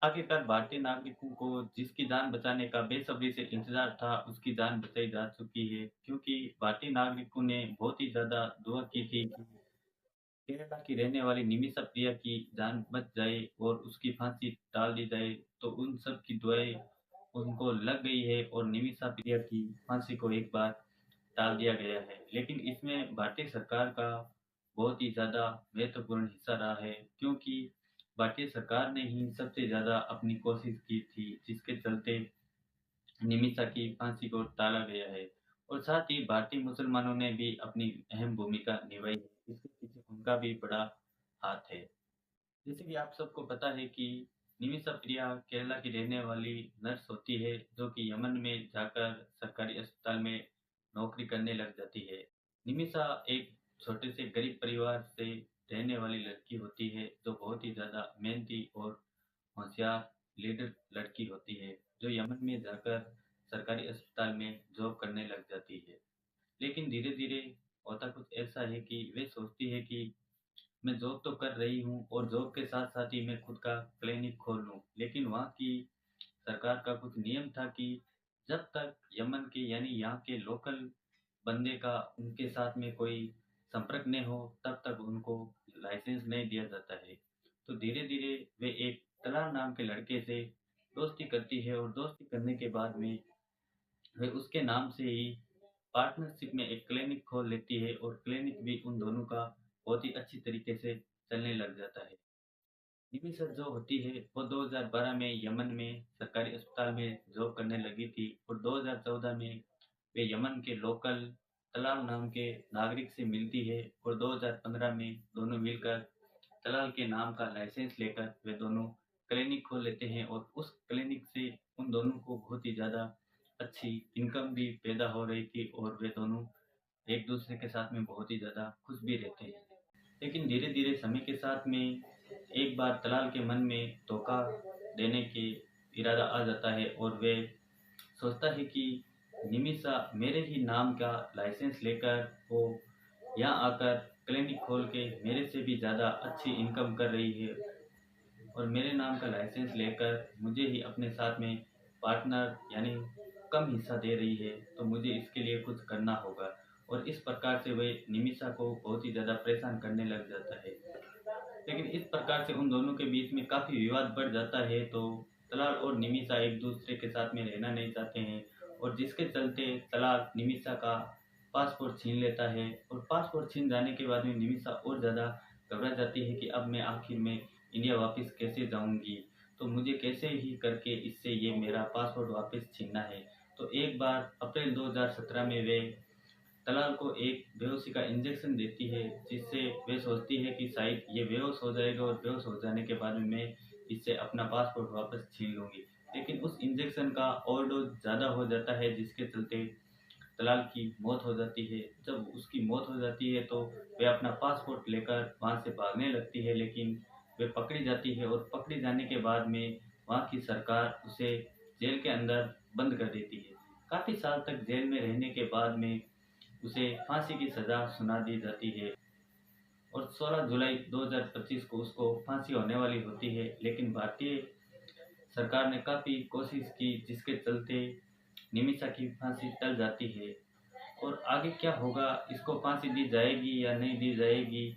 आखिरकार भारतीय नागरिकों को जिसकी जान बचाने का बेसब्री से इंतजार था, उसकी जान बचाई जा चुकी है। क्योंकि भारतीय नागरिकों ने बहुत ही ज़्यादा दुआ की थी कि केरला की रहने वाली निमिषा प्रिया की जान बच जाए और उसकी फांसी टाल दी जाए। तो उन सब की दुआएं उनको लग गई है और निमिषा प्रिया की फांसी को एक बार टाल दिया गया है। लेकिन इसमें भारतीय सरकार का बहुत ही ज़्यादा महत्वपूर्ण हिस्सा रहा है, क्योंकि भारतीय सरकार ने ही सबसे ज़्यादा अपनी कोशिश की थी, जिसके चलते निमिषा की फांसी को टाला गया है। और साथ ही भारतीय मुसलमानों ने भी अपनी अहम भूमिका निभाई है, इसके पीछे उनका भी बड़ा हाथ है। जैसे कि आप सबको पता है कि निमिषा प्रिया केरला की रहने वाली नर्स होती है, जो कि यमन में जाकर सरकारी अस्पताल में नौकरी करने लग जाती है। निमिषा एक छोटे से गरीब परिवार से रहने वाली लड़की होती है, जो बहुत ही ज़्यादा मेहनती और होशियार लीडर लड़की होती है, जो यमन में जाकर सरकारी अस्पताल में जॉब करने लग जाती है। लेकिन धीरे-धीरे होता कुछ ऐसा है कि वे सोचती है कि मैं जॉब तो कर रही हूँ और जॉब के साथ-साथ ही मैं खुद का क्लिनिक खोल लूँ। लेकिन वहाँ की सरकार का कुछ नियम था कि जब तक यमन के यानी यहाँ के लोकल बंदे का उनके साथ में कोई संपर्क नहीं हो, तब तक उनको लाइसेंस नहीं दिया जाता है। तो धीरे-धीरे वे एक तलाल नाम के लड़के से दोस्ती करती है और दोस्ती करने के बाद में वे उसके नाम से ही पार्टनरशिप में एक क्लिनिक खोल लेती है और क्लिनिक भी उन दोनों का बहुत ही अच्छी तरीके से चलने लग जाता है। निमिषा जो होती है वो 2012 में यमन में सरकारी अस्पताल में जॉब करने लगी थी और 2014 में वे यमन के लोकल तलाल नाम के नागरिक से मिलती है और 2015 में दोनों मिलकर तलाल के नाम का लाइसेंस लेकर वे दोनों क्लिनिक खोल लेते हैं और उस क्लिनिक से उन दोनों को बहुत ही ज़्यादा अच्छी इनकम भी पैदा हो रही थी और वे दोनों एक दूसरे के साथ में बहुत ही ज़्यादा खुश भी रहते हैं। लेकिन धीरे-धीरे समय के साथ में एक बार तलाल के मन में धोखा देने के इरादा आ जाता है और वे सोचता है कि निमिषा मेरे ही नाम का लाइसेंस लेकर वो यहाँ आकर क्लिनिक खोल के मेरे से भी ज़्यादा अच्छी इनकम कर रही है और मेरे नाम का लाइसेंस लेकर मुझे ही अपने साथ में पार्टनर यानी कम हिस्सा दे रही है, तो मुझे इसके लिए कुछ करना होगा। और इस प्रकार से वह निमिषा को बहुत ही ज़्यादा परेशान करने लग जाता है। लेकिन इस प्रकार से उन दोनों के बीच में काफ़ी विवाद बढ़ जाता है, तो तलाल और निमिषा एक दूसरे के साथ में रहना नहीं चाहते हैं और जिसके चलते तलाल निमिषा का पासपोर्ट छीन लेता है और पासपोर्ट छीन जाने के बाद में निमिषा और ज़्यादा घबरा जाती है कि अब मैं आखिर में इंडिया वापस कैसे जाऊंगी, तो मुझे कैसे ही करके इससे ये मेरा पासपोर्ट वापस छीनना है। तो एक बार अप्रैल 2017 में वे तलाल को एक बेहोशी का इंजेक्शन देती है, जिससे वे सोचती है कि शायद ये बेहोश हो जाएगा और बेहोश हो जाने के बाद में मैं इससे अपना पासपोर्ट वापस छीन लूँगी। लेकिन उस इंजेक्शन का ओवरडोज़ ज़्यादा हो जाता है, जिसके चलते तलाल की मौत हो जाती है। जब उसकी मौत हो जाती है तो वे अपना पासपोर्ट लेकर वहाँ से भागने लगती है, लेकिन वे पकड़ी जाती है और पकड़े जाने के बाद में वहाँ की सरकार उसे जेल के अंदर बंद कर देती है। काफ़ी साल तक जेल में रहने के बाद में उसे फांसी की सज़ा सुना दी जाती है और 16 जुलाई 2025 को उसको फांसी होने वाली होती है। लेकिन भारतीय सरकार ने काफ़ी कोशिश की, जिसके चलते निमिषा की फांसी टल जाती है। और आगे क्या होगा, इसको फांसी दी जाएगी या नहीं दी जाएगी,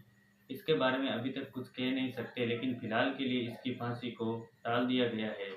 इसके बारे में अभी तक कुछ कह नहीं सकते, लेकिन फिलहाल के लिए इसकी फांसी को टाल दिया गया है।